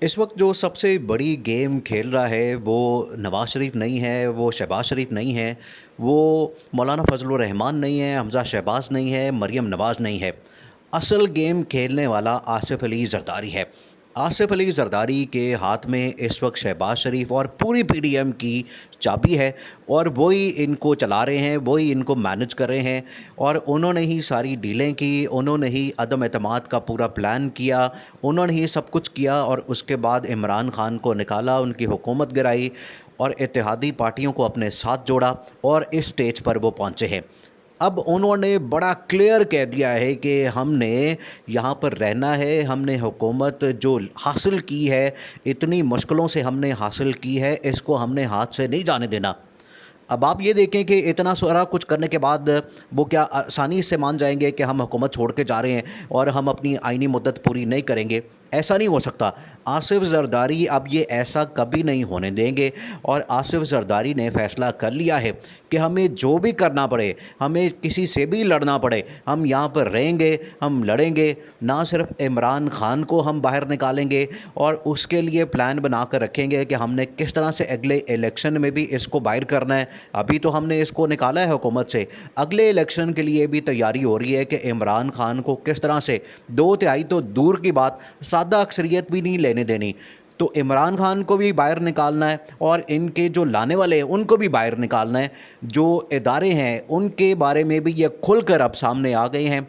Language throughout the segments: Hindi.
इस वक्त जो सबसे बड़ी गेम खेल रहा है वो नवाज़ शरीफ नहीं है, वो शहबाज शरीफ नहीं है, वो मौलाना फजलुर रहमान नहीं है, हमज़ा शहबाज नहीं है, मरीम नवाज़ नहीं है। असल गेम खेलने वाला आसिफ अली ज़रदारी है। आसिफ अली ज़रदारी के हाथ में इस वक्त शहबाज शरीफ और पूरी पीडीएम की चाबी है और वही इनको चला रहे हैं, वही इनको मैनेज कर रहे हैं और उन्होंने ही सारी डीलें की, उन्होंने ही अदम एतमाद का पूरा प्लान किया, उन्होंने ही सब कुछ किया और उसके बाद इमरान खान को निकाला, उनकी हुकूमत गिराई और इत्तेहादी पार्टियों को अपने साथ जोड़ा और इस स्टेज पर वो पहुँचे हैं। अब उन्होंने बड़ा क्लियर कह दिया है कि हमने यहाँ पर रहना है, हमने हुकूमत जो हासिल की है, इतनी मुश्किलों से हमने हासिल की है, इसको हमने हाथ से नहीं जाने देना। अब आप ये देखें कि इतना सारा कुछ करने के बाद वो क्या आसानी से मान जाएंगे कि हम हुकूमत छोड़ के जा रहे हैं और हम अपनी आइनी मुद्दत पूरी नहीं करेंगे? ऐसा नहीं हो सकता। आसिफ ज़रदारी अब ये ऐसा कभी नहीं होने देंगे और आसिफ ज़रदारी ने फ़ैसला कर लिया है कि हमें जो भी करना पड़े, हमें किसी से भी लड़ना पड़े, हम यहाँ पर रहेंगे, हम लड़ेंगे। ना सिर्फ इमरान खान को हम बाहर निकालेंगे और उसके लिए प्लान बना कर रखेंगे कि हमने किस तरह से अगले इलेक्शन में भी इसको बाहर करना है। अभी तो हमने इसको निकाला है हुकूमत से, अगले इलेक्शन के लिए भी तैयारी हो रही है कि इमरान खान को किस तरह से 2/3 तो दूर की बात, सादा अक्सरियत भी नहीं लेने देनी। तो इमरान खान को भी बाहर निकालना है और इनके जो लाने वाले हैं उनको भी बाहर निकालना है। जो इदारे हैं उनके बारे में भी ये खुलकर अब सामने आ गए हैं।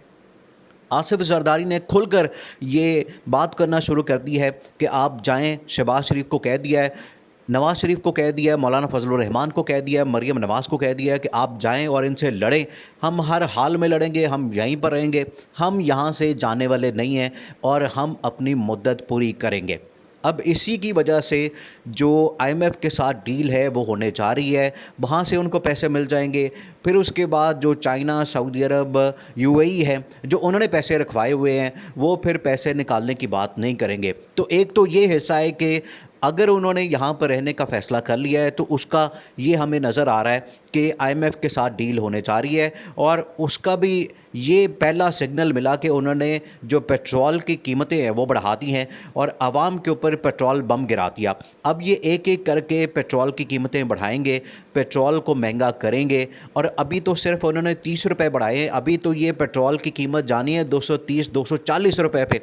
आसिफ ज़रदारी ने खुलकर ये बात करना शुरू कर दी है कि आप जाएं, शहबाज शरीफ को कह दिया है, नवाज़ शरीफ को कह दिया है, मौलाना फजलुर रहमान को कह दिया है, मरीम नवाज़ को कह दिया है कि आप जाएं और इनसे लड़ें। हम हर हाल में लड़ेंगे, हम यहीं पर रहेंगे, हम यहाँ से जाने वाले नहीं हैं और हम अपनी मुद्दत पूरी करेंगे। अब इसी की वजह से जो आईएमएफ के साथ डील है वो होने जा रही है, वहाँ से उनको पैसे मिल जाएंगे। फिर उसके बाद जो चाइना, सऊदी अरब, यूएई है, जो उन्होंने पैसे रखवाए हुए हैं, वो फिर पैसे निकालने की बात नहीं करेंगे। तो एक तो ये हिस्सा है कि अगर उन्होंने यहाँ पर रहने का फ़ैसला कर लिया है तो उसका ये हमें नज़र आ रहा है कि आईएमएफ के साथ डील होने जा रही है और उसका भी ये पहला सिग्नल मिला कि उन्होंने जो पेट्रोल की कीमतें हैं वो बढ़ा दी हैं और आवाम के ऊपर पेट्रोल बम गिरा दिया। अब ये एक एक करके पेट्रोल की कीमतें बढ़ाएंगे, पेट्रोल को महंगा करेंगे और अभी तो सिर्फ उन्होंने 30 रुपये बढ़ाए हैं। अभी तो ये पेट्रोल की कीमत जानी है 230-240 रुपये पे।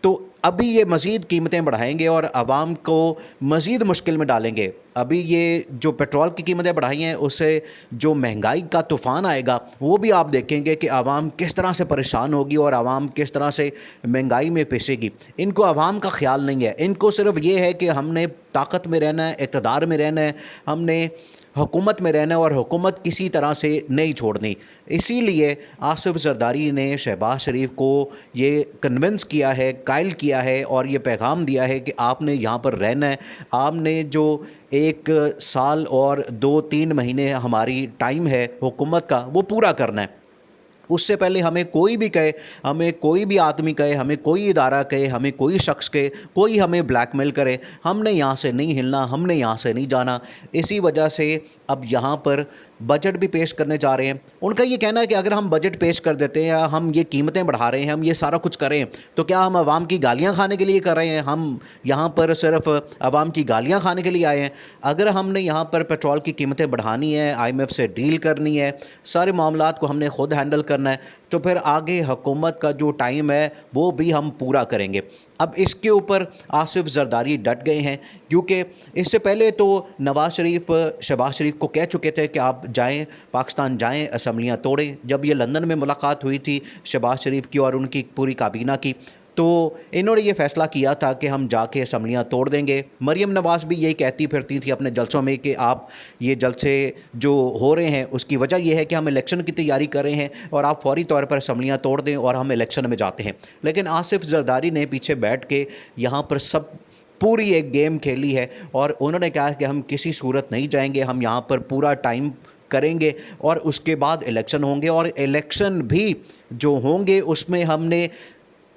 तो अभी ये मज़ीद कीमतें बढ़ाएंगे और आवाम को मज़ीद मुश्किल में डालेंगे। अभी ये जो पेट्रोल की कीमतें बढ़ाई हैं उससे जो महंगाई का तूफ़ान आएगा वो भी आप देखेंगे कि आवाम किस तरह से परेशान होगी और आवाम किस तरह से महंगाई में पिसेगी। इनको आवाम का ख्याल नहीं है, इनको सिर्फ ये है कि हमने ताकत में रहना है, इक़्तिदार में रहना है, हमने हुकूमत में रहना और हुकूमत किसी तरह से नहीं छोड़नी। इसीलिए आसिफ ज़रदारी ने शहबाज शरीफ को ये कन्विंस किया है, कायल किया है और ये पैगाम दिया है कि आपने यहाँ पर रहना है। आपने जो 1 साल और 2-3 महीने हमारी टाइम है हुकूमत का वो पूरा करना है। उससे पहले हमें कोई भी कहे, हमें कोई भी आदमी कहे, हमें कोई इदारा कहे, हमें कोई शख्स कहे, कोई हमें ब्लैकमेल करे, हमने यहाँ से नहीं हिलना, हमने यहाँ से नहीं जाना। इसी वजह से अब यहाँ पर बजट भी पेश करने जा रहे हैं। उनका ये कहना है कि अगर हम बजट पेश कर देते हैं या हम ये कीमतें बढ़ा रहे हैं, हम ये सारा कुछ करें तो क्या हम आवाम की गालियाँ खाने के लिए कर रहे हैं? हम यहाँ पर सिर्फ आवाम की गालियाँ खाने के लिए आए हैं? अगर हमने यहाँ पर पेट्रोल की कीमतें बढ़ानी है, आईएमएफ से डील करनी है, सारे मामलात को हमने ख़ुद हैंडल करना है, तो फिर आगे हुकूमत का जो टाइम है वो भी हम पूरा करेंगे। अब इसके ऊपर आसिफ ज़रदारी डट गए हैं क्योंकि इससे पहले तो नवाज़ शरीफ शहबाज शरीफ को कह चुके थे कि आप जाएं, पाकिस्तान जाएं, असम्बलियाँ तोड़ें। जब ये लंदन में मुलाकात हुई थी शहबाज शरीफ की और उनकी पूरी काबीना की, तो इन्होंने ये फ़ैसला किया था कि हम जाके असम्बलियाँ तोड़ देंगे। मरीम नवाज़ भी यही कहती फिरती थी अपने जलसों में कि आप ये जलसे जो हो रहे हैं उसकी वजह यह है कि हम इलेक्शन की तैयारी कर रहे हैं और आप फौरी तौर पर असम्बलियाँ तोड़ दें और हम इलेक्शन में जाते हैं। लेकिन आसिफ ज़रदारी ने पीछे बैठ के यहाँ पर सब पूरी एक गेम खेली है और उन्होंने कहा कि हम किसी सूरत नहीं जाएंगे, हम यहाँ पर पूरा टाइम करेंगे और उसके बाद इलेक्शन होंगे और इलेक्शन भी जो होंगे उसमें हमने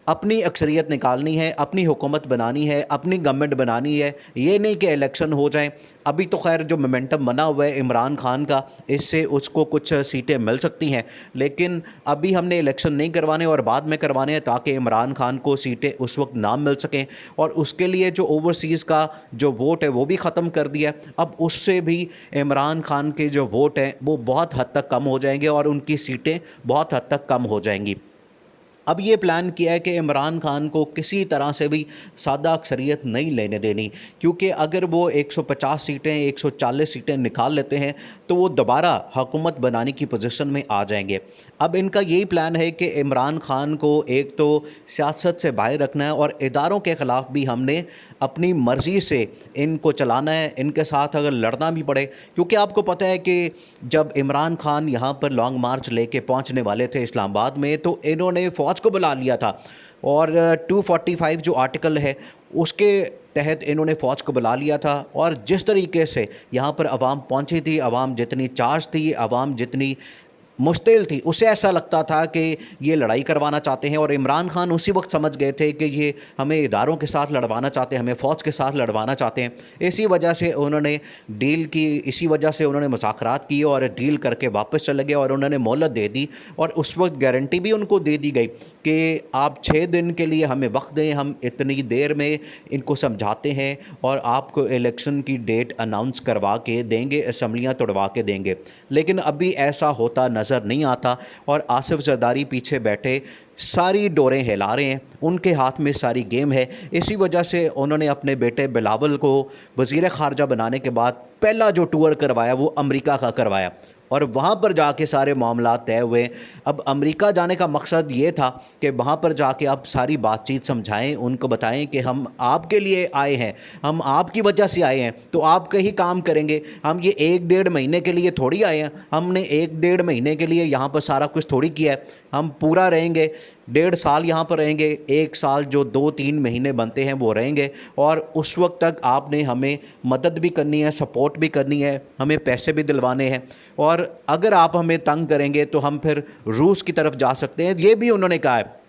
अपनी अक्सरियत निकालनी है, अपनी हुकूमत बनानी है, अपनी गवर्नमेंट बनानी है। ये नहीं कि इलेक्शन हो जाए। अभी तो खैर जो मोमेंटम बना हुआ है इमरान खान का, इससे उसको कुछ सीटें मिल सकती हैं, लेकिन अभी हमने इलेक्शन नहीं करवाने और बाद में करवाने हैं ताकि इमरान खान को सीटें उस वक्त ना मिल सकें। और उसके लिए जो ओवरसीज़ का जो वोट है वो भी ख़त्म कर दिया। अब उससे भी इमरान खान के जो वोट हैं वो बहुत हद तक कम हो जाएंगे और उनकी सीटें बहुत हद तक कम हो जाएंगी। अब ये प्लान किया है कि इमरान खान को किसी तरह से भी सादा अक्सरियत नहीं लेने देनी, क्योंकि अगर वो 150 सीटें 140 सीटें निकाल लेते हैं तो वो दोबारा हुकूमत बनाने की पोजीशन में आ जाएंगे। अब इनका यही प्लान है कि इमरान खान को एक तो सियासत से बाहर रखना है और इदारों के ख़िलाफ़ भी हमने अपनी मर्ज़ी से इनको चलाना है, इनके साथ अगर लड़ना भी पड़े। क्योंकि आपको पता है कि जब इमरान खान यहाँ पर लॉन्ग मार्च लेके पहुँचने वाले थे इस्लामाबाद में, तो इन्होंने फ़ौज को बुला लिया था और 245 जो आर्टिकल है उसके तहत इन्होंने फ़ौज को बुला लिया था। और जिस तरीके से यहाँ पर आवाम पहुँची थी, आवाम जितनी चार्ज थी, आवाम जितनी मुश्तिल थी, उसे ऐसा लगता था कि ये लड़ाई करवाना चाहते हैं। और इमरान खान उसी वक्त समझ गए थे कि ये हमें इदारों के साथ लड़वाना चाहते हैं, हमें फ़ौज के साथ लड़वाना चाहते हैं। इसी वजह से उन्होंने डील की, इसी वजह से उन्होंने मुज़ाकरात किए और डील करके वापस चले गए और उन्होंने मोहलत दे दी। और उस वक्त गारंटी भी उनको दे दी गई कि आप 6 दिन के लिए हमें वक्त दें, हम इतनी देर में इनको समझाते हैं और आपको इलेक्शन की डेट अनाउंस करवा के देंगे, असम्बलियाँ तोड़वा के देंगे। लेकिन अभी ऐसा होता नज़र नहीं आता और आसिफ जरदारी पीछे बैठे सारी डोरें हिला रहे हैं, उनके हाथ में सारी गेम है। इसी वजह से उन्होंने अपने बेटे बिलावल को वज़ीर ख़ारजा बनाने के बाद पहला जो टूर करवाया वो अमेरिका का करवाया और वहाँ पर जाके सारे मामला तय हुए। अब अमेरिका जाने का मकसद ये था कि वहाँ पर जाके आप सारी बातचीत समझाएं, उनको बताएं कि हम आपके लिए आए हैं, हम आपकी वजह से आए हैं, तो आपके ही काम करेंगे। हम ये 1-1.5 महीने के लिए थोड़ी आए हैं, हमने 1-1.5 महीने के लिए यहाँ पर सारा कुछ थोड़ी किया है। हम पूरा रहेंगे, 1.5 साल यहाँ पर रहेंगे, 1 साल जो 2-3 महीने बनते हैं वो रहेंगे। और उस वक्त तक आपने हमें मदद भी करनी है, सपोर्ट भी करनी है, हमें पैसे भी दिलवाने हैं। और अगर आप हमें तंग करेंगे तो हम फिर रूस की तरफ जा सकते हैं। ये भी उन्होंने कहा है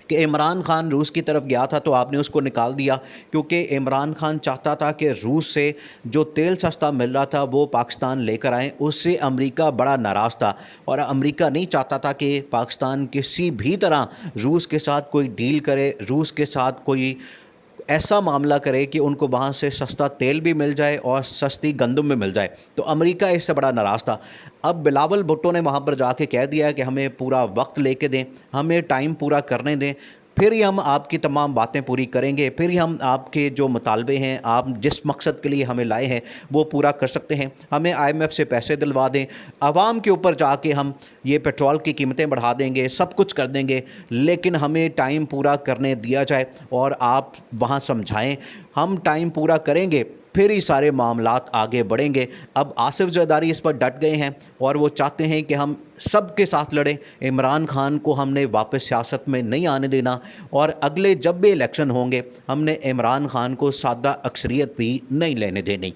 कि इमरान खान रूस की तरफ गया था तो आपने उसको निकाल दिया, क्योंकि इमरान खान चाहता था कि रूस से जो तेल सस्ता मिल रहा था वो पाकिस्तान लेकर आएँ। उससे अमेरिका बड़ा नाराज़ था और अमेरिका नहीं चाहता था कि पाकिस्तान किसी भी तरह रूस के साथ कोई डील करे, रूस के साथ कोई ऐसा मामला करे कि उनको वहाँ से सस्ता तेल भी मिल जाए और सस्ती गंदम भी मिल जाए। तो अमेरिका इससे बड़ा नाराज़ था। अब बिलावल भुट्टो ने वहाँ पर जाके कह दिया कि हमें पूरा वक्त लेके दें, हमें टाइम पूरा करने दें, फिर ही हम आपकी तमाम बातें पूरी करेंगे, फिर ही हम आपके जो मुतालबे हैं, आप जिस मकसद के लिए हमें लाए हैं वो पूरा कर सकते हैं। हमें IMF से पैसे दिलवा दें, आवाम के ऊपर जाके हम ये पेट्रोल की कीमतें बढ़ा देंगे, सब कुछ कर देंगे, लेकिन हमें टाइम पूरा करने दिया जाए और आप वहाँ समझाएं। हम टाइम पूरा करेंगे फिर ही सारे मामलात आगे बढ़ेंगे। अब आसिफ जरदारी इस पर डट गए हैं और वो चाहते हैं कि हम सब के साथ लड़ें। इमरान खान को हमने वापस सियासत में नहीं आने देना और अगले जब भी इलेक्शन होंगे हमने इमरान खान को सादा अक्सरियत भी नहीं लेने देनी।